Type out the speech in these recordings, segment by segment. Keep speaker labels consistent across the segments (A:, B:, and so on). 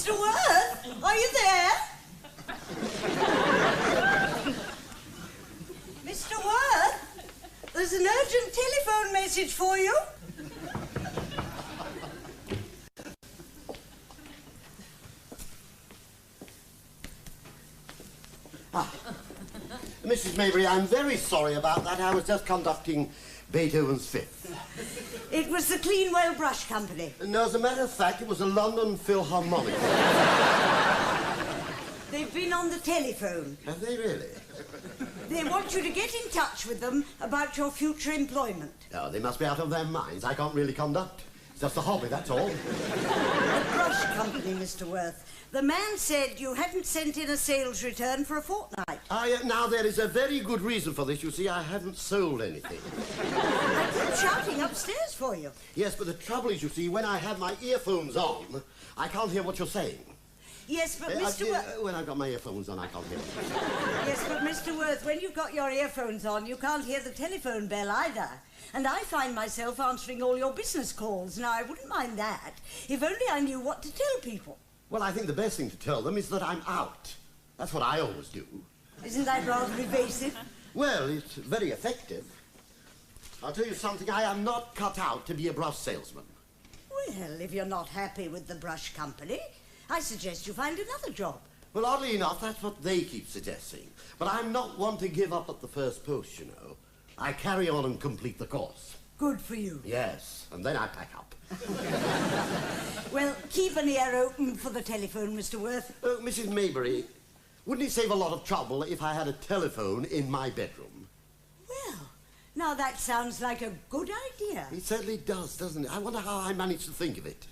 A: Mr. Worth, are you there? Mr. Worth, there's an urgent telephone message for you.
B: Mrs. Maybury, I'm very sorry about that. I was just conducting Beethoven's Fifth.
A: It was the Cleanwell Brush Company.
B: No, as a matter of fact, it was a London Philharmonic.
A: They've been on the telephone.
B: Have they really?
A: They want you to get in touch with them about your future employment.
B: Oh, they must be out of their minds. I can't really conduct. It's just a hobby, that's all.
A: The Brush Company, Mr. Worth. The man said you hadn't sent in a sales return for a fortnight.
B: Now, there is a very good reason for this. You see, I haven't sold anything.
A: I keep shouting upstairs for you.
B: Yes, but the trouble is, you see, when I have my earphones on, I can't hear what you're saying.
A: Yes, but Mr. Worth...
B: When I've got my earphones on, I can't hear it.
A: Yes, but Mr. Worth, when you've got your earphones on, you can't hear the telephone bell either. And I find myself answering all your business calls. Now, I wouldn't mind that, if only I knew what to tell people.
B: Well, I think the best thing to tell them is that I'm out. That's what I always do.
A: Isn't that rather evasive?
B: Well, it's very effective. I'll tell you something, I am not cut out to be a brush salesman.
A: Well, if you're not happy with the Brush Company, I suggest you find another job.
B: Well, oddly enough, that's what they keep suggesting. But I'm not one to give up at the first post, you know. I carry on and complete the course.
A: Good for you.
B: Yes, and then I pack up.
A: Well, keep an ear open for the telephone, Mr. Worth.
B: Oh, Mrs. Maybury, wouldn't it save a lot of trouble if I had a telephone in my bedroom?
A: Well, now that sounds like a good idea.
B: It certainly does, doesn't it? I wonder how I managed to think of it.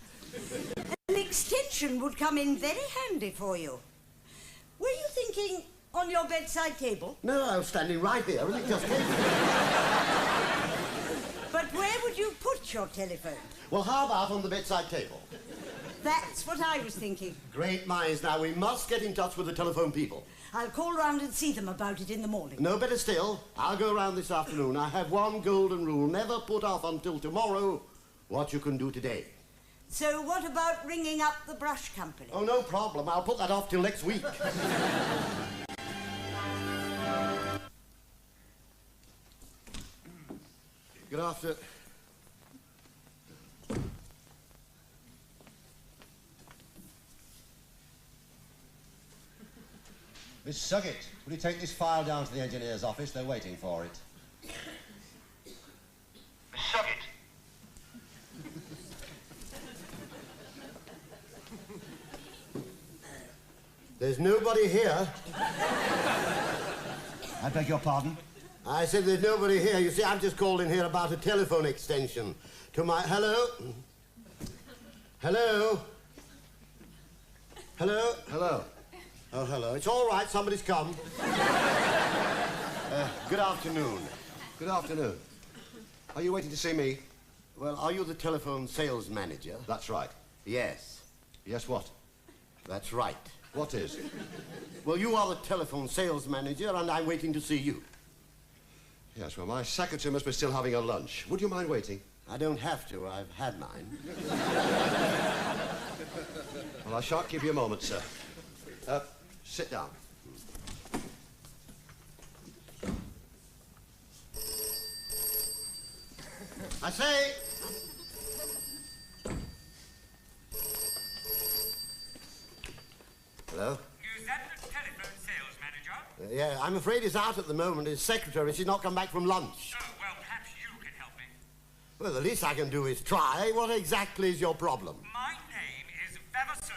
A: An extension would come in very handy for you. Were you thinking on your bedside table?
B: No, I was standing right here and it just came.
A: But where would you put your telephone?
B: Well, how about on the bedside table?
A: That's what I was thinking.
B: Great minds. Now, we must get in touch with the telephone people.
A: I'll call round and see them about it in the morning.
B: No, better still. I'll go round this afternoon. I have one golden rule. Never put off until tomorrow what you can do today.
A: So what about ringing up the Brush Company?
B: Oh, no problem. I'll put that off till next week. Good afternoon.
C: Miss Suggett, will you take this file down to the engineer's office? They're waiting for it.
D: Miss Suggett.
B: There's nobody here.
C: I beg your pardon?
B: I said there's nobody here. You see, I've just called in here about a telephone extension to my... Hello? Hello? Hello?
C: Hello.
B: Oh, hello. It's all right. Somebody's come. Good afternoon.
C: Good afternoon. Are you waiting to see me?
B: Well, are you the telephone sales manager?
C: That's right.
B: Yes.
C: Yes, what?
B: That's right.
C: What is?
B: Well, you are the telephone sales manager, and I'm waiting to see you.
C: Yes, well, my secretary must be still having her lunch. Would you mind waiting?
B: I don't have to. I've had mine.
C: Well, I shan't give you a moment, sir. Sit down.
B: I say... Hello?
D: Is that the telephone sales manager?
B: Yeah, I'm afraid he's out at the moment. His secretary, she's not come back from lunch.
D: Oh, well, perhaps you can help me.
B: Well, the least I can do is try. What exactly is your problem?
D: My name is Vavasseur.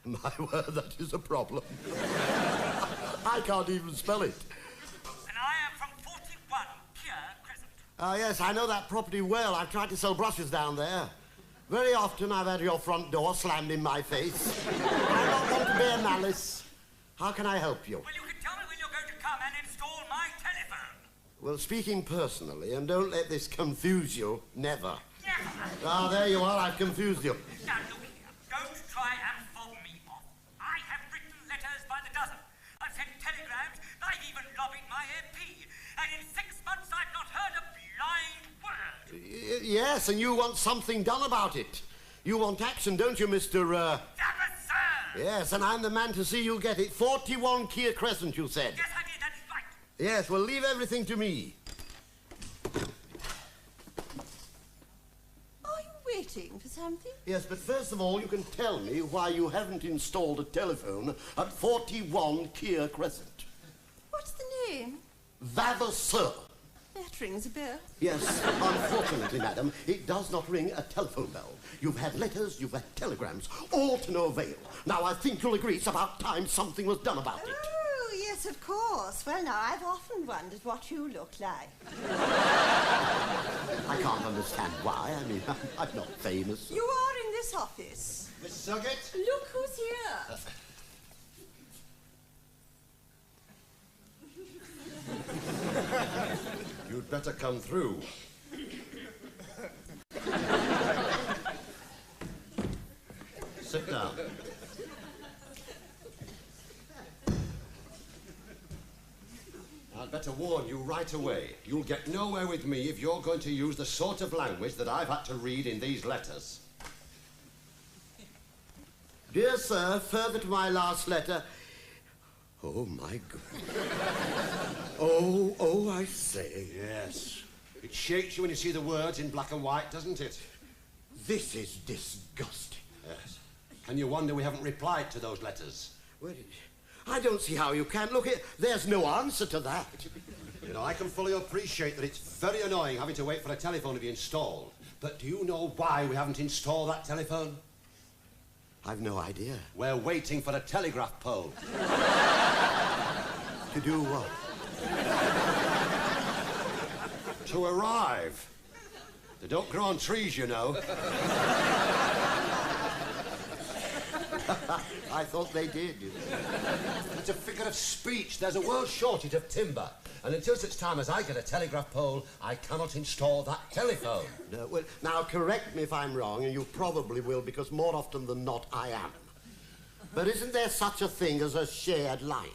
B: My word, that is a problem. I can't even spell it.
D: And I am from 41 Pier Crescent.
B: Oh, yes, I know that property well. I've tried to sell brushes down there. Very often I've had your front door slammed in my face. I don't want to bear malice. How can I help you?
D: Well, you can tell me when you're going to come and install my telephone.
B: Well, speaking personally, and don't let this confuse you, never.
D: Never.
B: Ah, there you are. I've confused you.
D: Now, look here. Don't try and fob me off. I have written letters by the dozen. I've sent telegrams. I've even lobbied my MP. And in 6 months, I've not heard a blind word.
B: Yes, and you want something done about it. You want action, don't you, Mr.
D: Vavasseur!
B: Yes, and I'm the man to see you get it. 41 Kia Crescent, you said.
D: Yes, I did. That is right.
B: Yes, well, leave everything to me.
E: Are you waiting for something?
B: Yes, but first of all, you can tell me why you haven't installed a telephone at 41 Kia Crescent.
E: What's the name?
B: Vavasseur.
E: That rings a bell.
B: Yes, unfortunately, madam, it does not ring a telephone bell. You've had letters, you've had telegrams, all to no avail. Now, I think you'll agree it's about time something was done about it.
E: Oh, yes, of course. Well, now, I've often wondered what you look like.
B: I can't understand why. I mean, I'm not famous.
E: You are in this office.
C: Miss Suggett?
E: Look who's here.
C: You'd better come through. Sit down. I'd better warn you right away. You'll get nowhere with me if you're going to use the sort of language that I've had to read in these letters.
B: Dear sir, further to my last letter... Oh, my God. Oh, I say.
C: Yes. It shakes you when you see the words in black and white, doesn't it?
B: This is disgusting.
C: Yes. Can you wonder we haven't replied to those letters?
B: Well, I don't see how you can. Look, there's no answer to that.
C: You know, I can fully appreciate that it's very annoying having to wait for a telephone to be installed. But do you know why we haven't installed that telephone?
B: I've no idea.
C: We're waiting for a telegraph pole.
B: To do what?
C: To arrive. They don't grow on trees, you know.
B: I thought they did.
C: It's a figure of speech. There's a world shortage of timber. And until such time as I get a telegraph pole, I cannot install that telephone.
B: No, well, now, correct me if I'm wrong, and you probably will, because more often than not, I am. But isn't there such a thing as a shared line?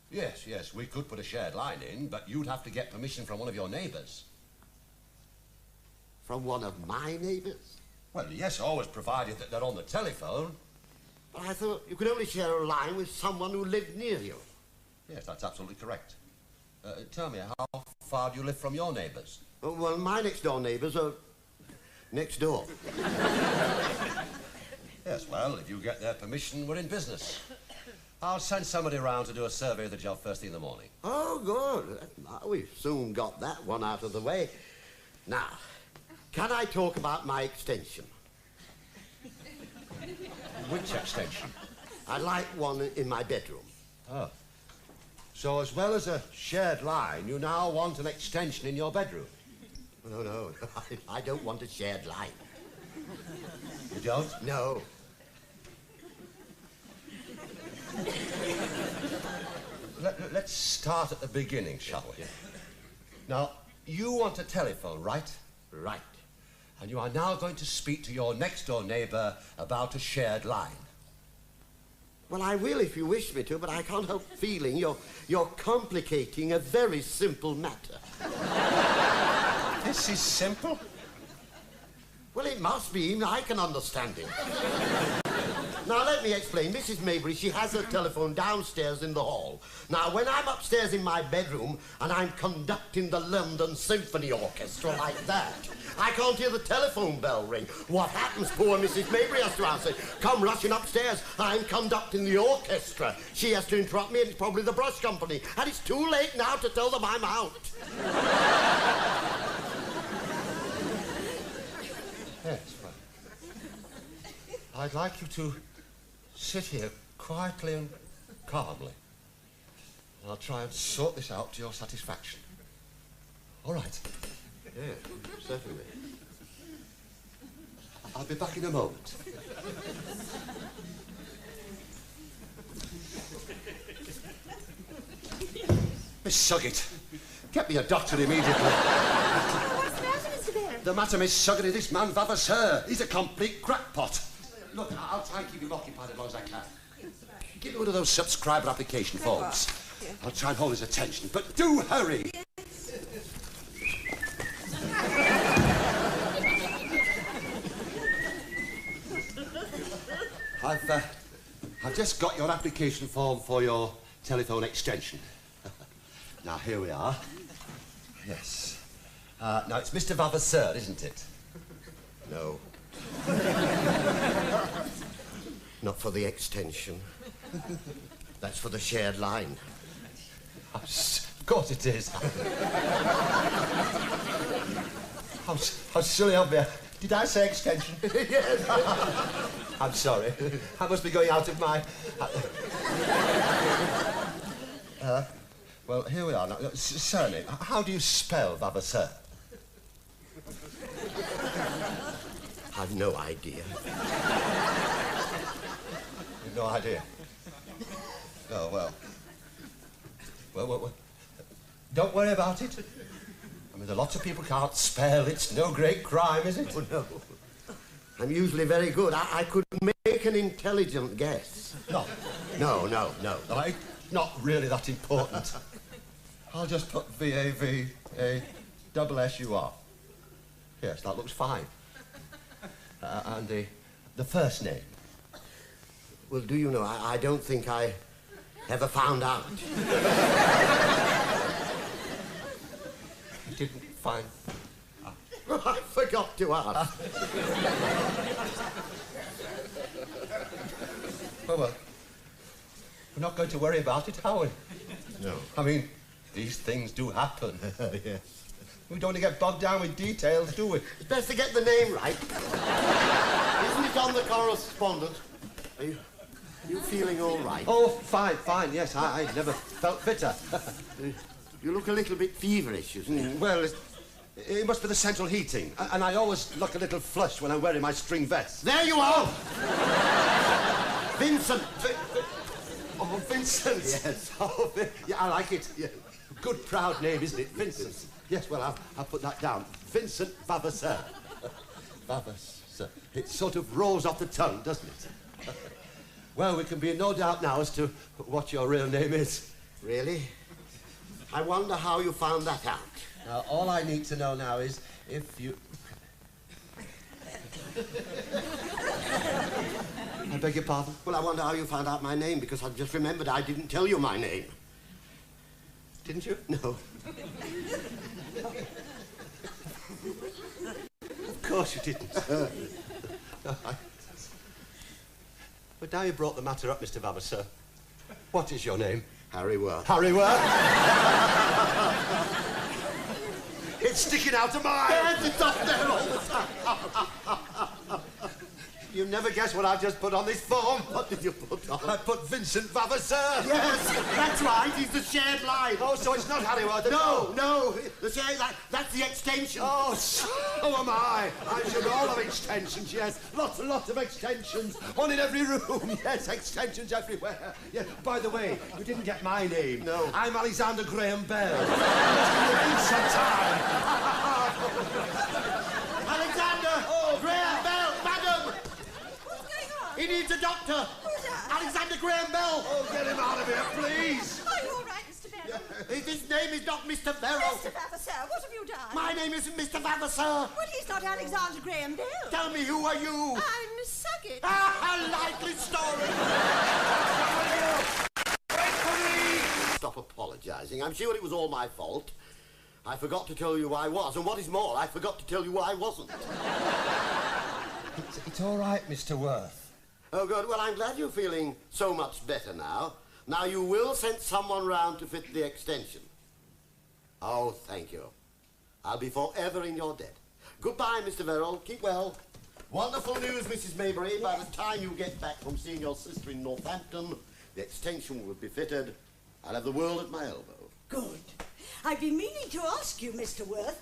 C: Yes, we could put a shared line in, but you'd have to get permission from one of your neighbours.
B: From one of my neighbours?
C: Well, yes, always provided that they're on the telephone.
B: But I thought you could only share a line with someone who lived near you.
C: Yes, that's absolutely correct. Tell me, how far do you live from your neighbours?
B: Oh, well, my next-door neighbours are next door.
C: Yes, well, if you get their permission, we're in business. I'll send somebody round to do a survey of the job first thing in the morning.
B: Oh, good. We've soon got that one out of the way. Now, can I talk about my extension?
C: Which extension?
B: I'd like one in my bedroom.
C: Oh. So as well as a shared line, you now want an extension in your bedroom?
B: No, I don't want a shared line.
C: You don't?
B: No.
C: Let's start at the beginning, shall we? Now, you want a telephone, right?
B: Right.
C: And you are now going to speak to your next-door neighbour about a shared line.
B: Well, I will if you wish me to, but I can't help feeling you're complicating a very simple matter.
C: This is simple.
B: Well, it must be. Even I can understand it. Now, let me explain. Mrs. Maybury, she has her telephone downstairs in the hall. Now, when I'm upstairs in my bedroom and I'm conducting the London Symphony Orchestra like that, I can't hear the telephone bell ring. What happens? Poor Mrs. Maybury has to answer. Come rushing upstairs. I'm conducting the orchestra. She has to interrupt me, and it's probably the brush company. And it's too late now to tell them I'm out.
C: Yes, well, I'd like you to sit here quietly and calmly. And I'll try and sort this out to your satisfaction. All right.
B: Yeah, certainly.
C: I'll be back in a moment. Miss Suggett, get me a doctor immediately.
E: What's the matter, Mr. Barron?
C: The matter, Miss Suggett, is this man Vavasseur. He's a complete crackpot. Look, I'll try and keep him occupied as long as I can. Give me one of those subscriber application forms. I'll try and hold his attention, but do hurry. I've just got your application form for your telephone extension. Now, here we are. Yes. Now, it's Mr. Vavasseur, isn't it?
B: No. Not for the extension. That's for the shared line.
C: Of course it is. How silly of me. Did I say extension?
B: Yes.
C: I'm sorry. I must be going out of my... well, here we are. Now, surname. How do you spell Vavasseur?
B: I've no idea.
C: You've no idea? Oh, well. Well. Don't worry about it. I mean, lots of people can't spell. It's no great crime, is it?
B: Oh, no. I'm usually very good. I could make an intelligent guess.
C: No.
B: No.
C: It's not really that important. I'll just put V-A-V-A-S-S-U-R. Yes, that looks fine. And the first name?
B: Well, do you know, I don't think I ever found out.
C: You didn't find...
B: I forgot to ask.
C: Well, we're not going to worry about it, are we?
B: No.
C: I mean, these things do happen.
B: Yes.
C: We don't want to get bogged down with details, do we?
B: It's best to get the name right. Isn't it on the correspondence? Are you feeling all right?
C: Oh, fine, yes. I never felt fitter.
B: You look a little bit feverish, isn't it?
C: Well, it must be the central heating. And I always look a little flushed when I'm wearing my string vest.
B: There you are! Vincent!
C: Oh, Vincent!
B: Yes.
C: Oh, yeah, I like it. Yeah. Good, proud name, isn't it? Vincent. Yes, well, I'll put that down. Vincent Vavasseur. Vavasseur. It sort of rolls off the tongue, doesn't it? Well, we can be in no doubt now as to what your real name is.
B: Really? I wonder how you found that out.
C: Now, all I need to know now is if you... I beg your pardon?
B: Well, I wonder how you found out my name, because I've just remembered I didn't tell you my name.
C: Didn't you?
B: No.
C: Of course you didn't. But now you brought the matter up, Mr. Vavasseur. What is your name?
B: Harry Worth.
C: Harry Worth? It's sticking out of my...
B: Yes, it's up there all the time.
C: You never guess what I've just put on this form.
B: What did you put on?
C: I put Vincent Vavasseur.
B: Yes, that's right. He's the shared line.
C: Oh, so it's not Harry Worth at all?
B: No. The shared line, that's the extension.
C: Oh, so am I. I should all have extensions, yes. Lots of extensions. One in every room. Yes, extensions everywhere. Yeah. By the way, you didn't get my name.
B: No.
C: I'm Alexander Graham Bell. Some time.
B: Alexander!
C: Oh,
B: Graham Bell! Madam!
E: What's going on?
B: He needs a doctor!
E: Who's that?
B: Alexander Graham Bell!
C: Oh, get him out of here, please.
E: Are you all right, Mr. Barrow?
B: His name is not Mr. Verrill.
E: Mr. Vavasseur, what have you done?
B: My name isn't Mr. Vavasseur.
E: Well, he's not Alexander Graham Bell.
B: Tell me, who are you?
E: I'm Miss Suggett.
B: Ah, a likely story.
C: Wait for me.
B: Stop apologising. I'm sure it was all my fault. I forgot to tell you who I was, and what is more, I forgot to tell you who I wasn't.
C: It's all right, Mr. Worth.
B: Oh, good. Well, I'm glad you're feeling so much better now. Now, you will send someone round to fit the extension. Oh, thank you. I'll be forever in your debt. Goodbye, Mr. Verrill. Keep well. Wonderful news, Mrs. Maybury. By the time you get back from seeing your sister in Northampton, the extension will be fitted. I'll have the world at my elbow.
A: Good. I've been meaning to ask you, Mr. Worth,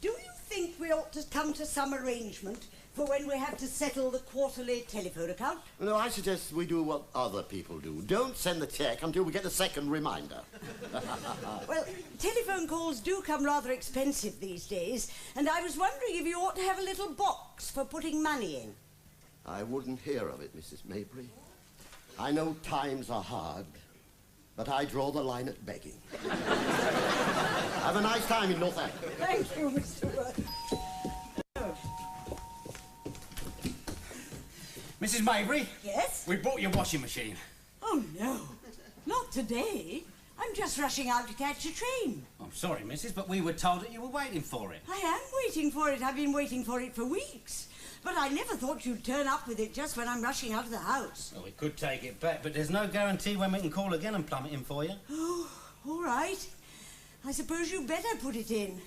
A: do you think we ought to come to some arrangement for when we have to settle the quarterly telephone account?
B: No, I suggest we do what other people do. Don't send the cheque until we get a second reminder.
A: Well, telephone calls do come rather expensive these days, and I was wondering if you ought to have a little box for putting money in.
B: I wouldn't hear of it, Mrs. Maybury. I know times are hard, but I draw the line at begging. Have a nice time in Northampton.
A: Thank you, Mr. Worth.
F: Mrs. Maybury?
A: Yes?
F: We bought your washing machine.
A: Oh, no. Not today. I'm just rushing out to catch a train.
F: I'm sorry, Mrs., but we were told that you were waiting for it.
A: I am waiting for it. I've been waiting for it for weeks. But I never thought you'd turn up with it just when I'm rushing out of the house.
F: Well, we could take it back, but there's no guarantee when we can call again and plumb it in for you.
A: Oh, all right. I suppose you better put it in.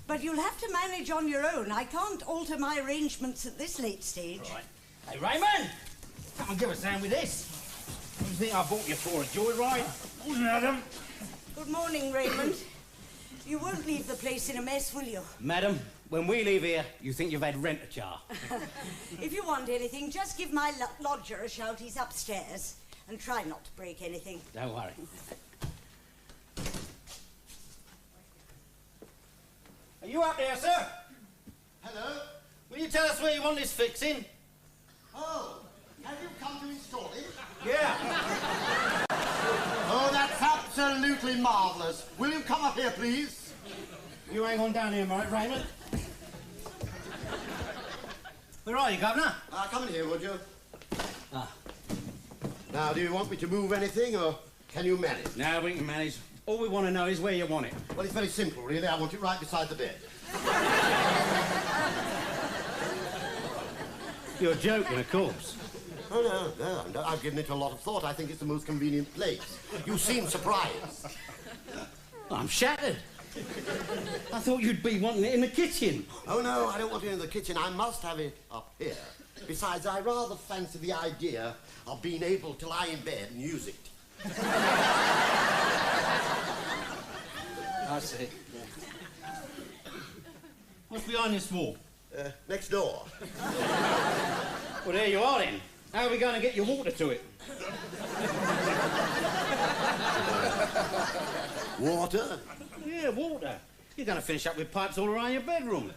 A: But you'll have to manage on your own. I can't alter my arrangements at this late stage.
F: Right. Hey, Raymond! Come and give us a hand with this. What do you think I bought you for, a joyride? Madam?
A: Good morning, Raymond. You won't leave the place in a mess, will you?
F: Madam, when we leave here, you think you've had rent a jar.
A: If you want anything, just give my lodger a shout. He's upstairs. And try not to break anything.
F: Don't worry. Are you up there, sir?
B: Hello?
F: Will you tell us where you want this fixing?
B: Oh, have you come to install it?
F: Yeah.
B: Oh, that's absolutely marvellous. Will you come up here, please?
F: You hang on down here, mate, Raymond. Where are you, Governor?
B: Come in here, would you?
F: Ah.
B: Now, do you want me to move anything, or can you manage?
F: Now we can manage. All we want to know is where you want it.
B: Well, it's very simple, really. I want it right beside the bed.
F: You're joking, of course.
B: Oh, no, I've given it a lot of thought. I think it's the most convenient place. You seem surprised.
F: I'm shattered. I thought you'd be wanting it in the kitchen.
B: Oh, no, I don't want it in the kitchen. I must have it up here. Besides, I rather fancy the idea of being able to lie in bed and use it.
F: I see. What's behind this wall?
B: Next door.
F: Well, there you are, then. How are we going to get your water to it?
B: Water?
F: Yeah, water. You're going to finish up with pipes all around your bedroom.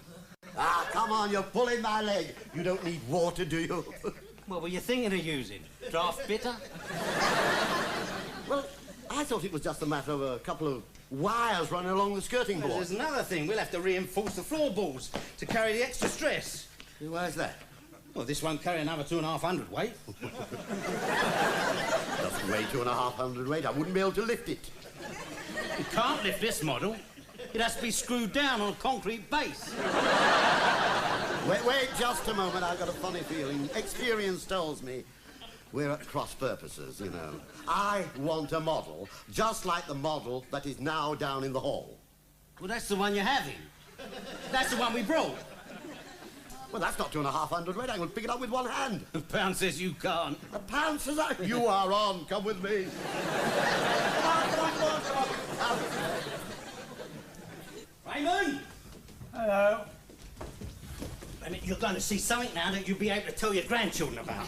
B: Ah, come on, you're pulling my leg. You don't need water, do you?
F: What were you thinking of using? Draft bitter?
B: Well, I thought it was just a matter of a couple of wires running along the skirting board.
F: There's another thing. We'll have to reinforce the floorboards to carry the extra stress.
B: Where's that?
F: Well, this won't carry another 2,500 weight.
B: Doesn't weigh 2,500 weight. I wouldn't be able to lift it.
F: You can't lift this model. It has to be screwed down on a concrete base.
B: Wait just a moment. I've got a funny feeling. Experience tells me we're at cross purposes, you know. I want a model just like the model that is now down in the hall.
F: Well, that's the one you're having. That's the one we brought.
B: Well, that's not 2,500 weight. I can pick it up with one hand.
F: The pound says you can't.
B: The pound says that. You are on. Come with me. Come on.
F: Raymond! Hello. And you're going to see something now that you'll be able to tell your grandchildren about.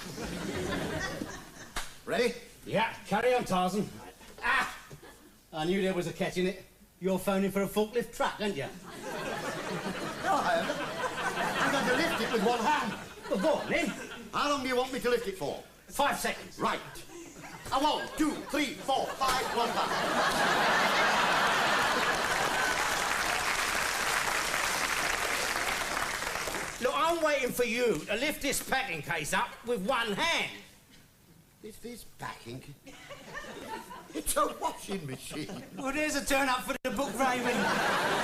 B: Ready?
F: Yeah, carry on, Tarzan. Ah! I knew there was a catch in it. You're phoning for a forklift truck, aren't you?
B: No, I haven't. I'm going to lift it with one hand.
F: Well, go on, then.
B: How long do you want me to lift it for?
F: 5 seconds.
B: Right. 1, 2, 3, 4, 5, 1 back.
F: Look, I'm waiting for you to lift this packing case up with one hand.
B: Is this packing? It's a washing machine.
F: Well, there's a turn up for the book, Raymond.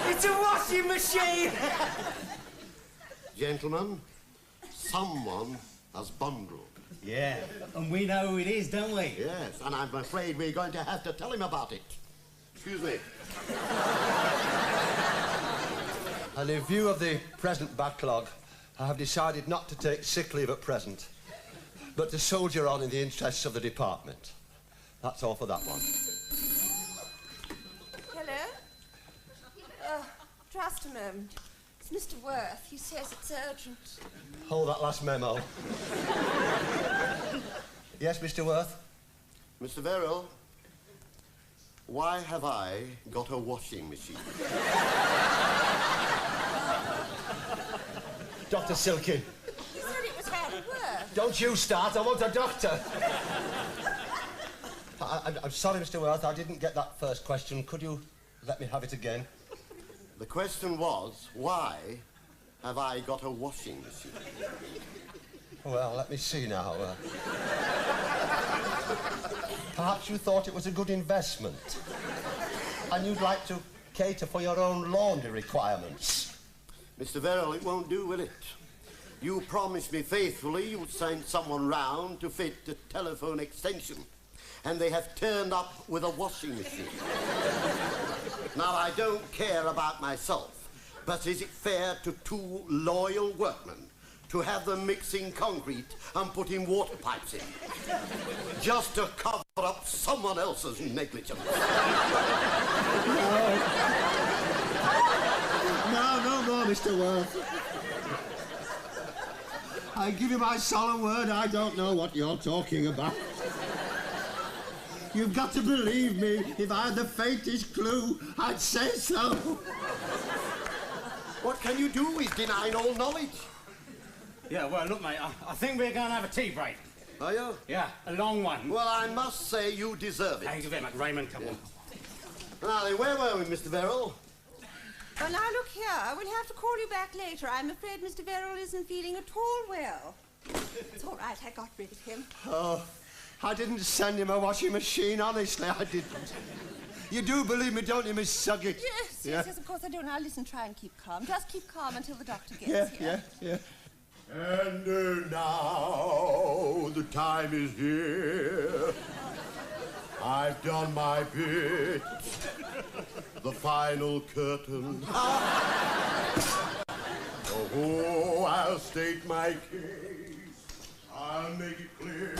F: It's a washing machine.
B: Gentlemen, someone has bungled.
F: Yeah, and we know who it is, don't we?
B: Yes, and I'm afraid we're going to have to tell him about it. Excuse me.
G: And in view of the present backlog, I have decided not to take sick leave at present, but to soldier on in the interests of the department. That's all for that one.
E: Hello? Just a moment. It's Mr. Worth. He says it's urgent.
G: Hold that last memo. Yes, Mr. Worth?
B: Mr. Verrill, why have I got a washing machine?
G: Dr. Silkin.
E: He said it was Harry Worth.
G: Don't you start, I want a doctor. I'm sorry, Mr. Worth, I didn't get that first question. Could you let me have it again?
B: The question was, why have I got a washing machine?
G: Well, let me see now. Perhaps you thought it was a good investment. And you'd like to cater for your own laundry requirements.
B: Mr. Verrill, it won't do, will it? You promised me faithfully you'd send someone round to fit the telephone extension. And they have turned up with a washing machine. Now, I don't care about myself, but is it fair to two loyal workmen to have them mixing concrete and putting water pipes in? Just to cover up someone else's negligence.
G: No more, Mr. Worth. I give you my solemn word, I don't know what you're talking about. You've got to believe me. If I had the faintest clue, I'd say so.
B: What can you do with denying all knowledge?
F: Yeah, well, look, mate, I think we're going to have a tea break.
B: Are you?
F: Yeah, a long one.
B: Well, I must say you deserve it.
F: Thank you very much, Raymond. Come on.
B: Now then, where were we, Mr. Verrill?
E: Well, now look here. We'll have to call you back later. I'm afraid Mr. Verrill isn't feeling at all well. It's all right. I got rid of him.
G: Oh, I didn't send him a washing machine, honestly, I didn't. You do believe me, don't you, Miss Suggett?
E: Yes, of course I do. Now listen, try and keep calm. Just keep calm until the doctor gets here.
G: Yeah.
B: And now the time is here. I've done my bit. The final curtain. Oh, I'll state my case. I'll make it clear.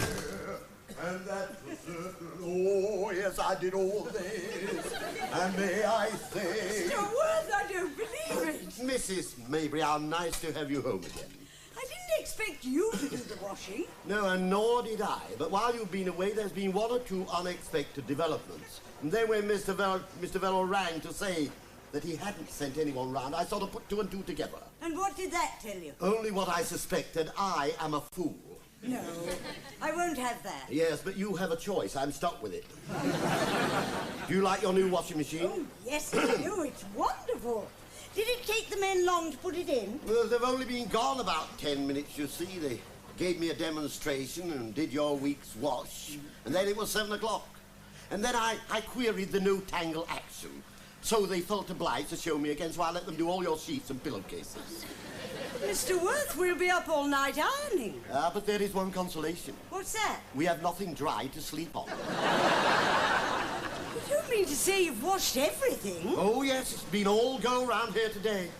B: And that's for certain. Oh, yes, I did all this. And may I say...
A: Mr. Worth, I don't believe it.
B: Mrs. Mabry, how nice to have you home again.
A: I didn't expect you to do the washing.
B: No, and nor did I. But while you've been away, there's been one or two unexpected developments. And then when Mr. Verrill rang to say that he hadn't sent anyone round, I sort of put two and two together.
A: And what did that tell you?
B: Only what I suspected. I am a fool.
A: No, I won't have that.
B: Yes, but you have a choice. I'm stuck with it. Do you like your new washing machine?
A: Oh, yes, I do. It's wonderful. Did it take the men long to put it in?
B: Well, they've only been gone about 10 minutes, you see. They gave me a demonstration and did your week's wash. And then it was 7 o'clock. And then I queried the no-tangle action. So they felt obliged to show me again, so I let them do all your sheets and pillowcases.
A: Mr. Worth, we'll be up all night ironing.
B: But there is one consolation.
A: What's that?
B: We have nothing dry to sleep on.
A: You don't mean to say you've washed everything?
B: Oh, yes, it's been all go round here today.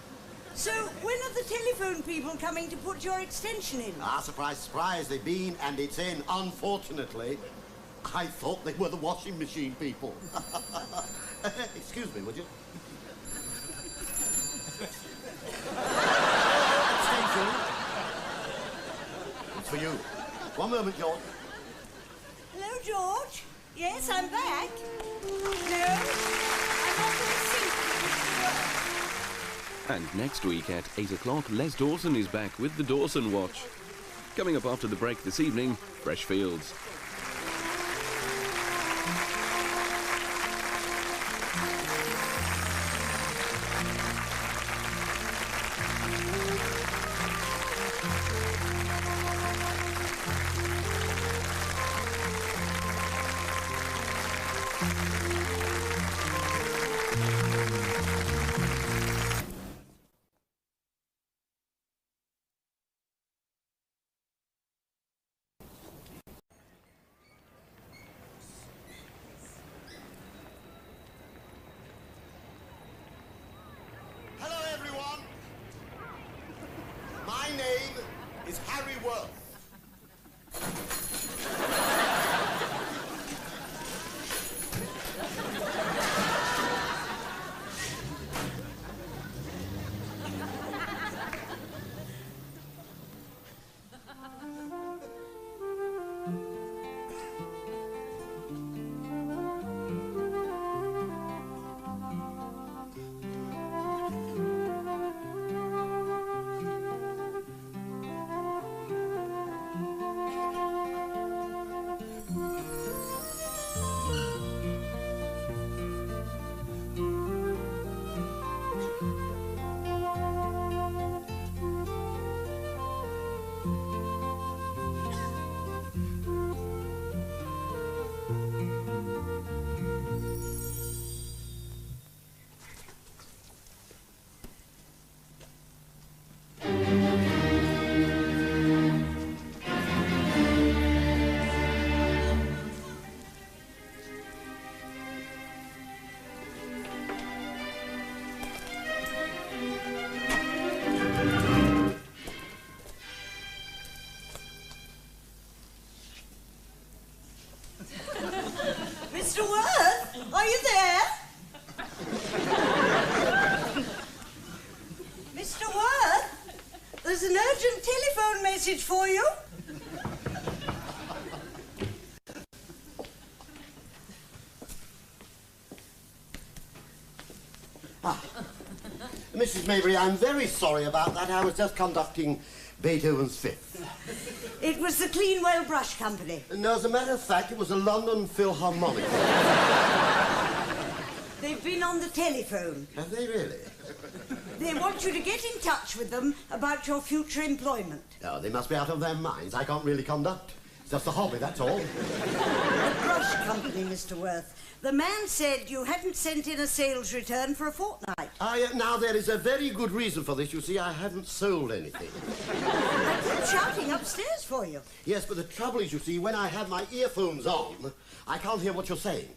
A: So, when are the telephone people coming to put your extension in?
B: Surprise, surprise, they've been and it's in. Unfortunately, I thought they were the washing machine people. Excuse me, would you? Extension. It's for you. One moment, George.
A: Hello, George. Yes, I'm back. No, I'm not going to sink with Mr. Worth.
H: And next week at 8 o'clock, Les Dawson is back with the Dawson Watch. Coming up after the break this evening, Fresh Fields.
A: Mr. Worth, are you there? Mr. Worth, there's an urgent telephone message for you.
B: Mrs. Maybury, I'm very sorry about that. I was just conducting Beethoven's Fifth.
A: It was the Cleanwell Brush Company.
B: No, as a matter of fact, it was a London Philharmonic.
A: They've been on the telephone.
B: Have they really?
A: They want you to get in touch with them about your future employment.
B: Oh, they must be out of their minds. I can't really conduct. It's just a hobby, that's all.
A: The Brush Company, Mr. Worth. The man said you hadn't sent in a sales return for a fortnight.
B: Now, there is a very good reason for this. You see, I haven't sold anything.
A: I keep shouting upstairs for you.
B: Yes, but the trouble is, you see, when I have my earphones on, I can't hear what you're saying.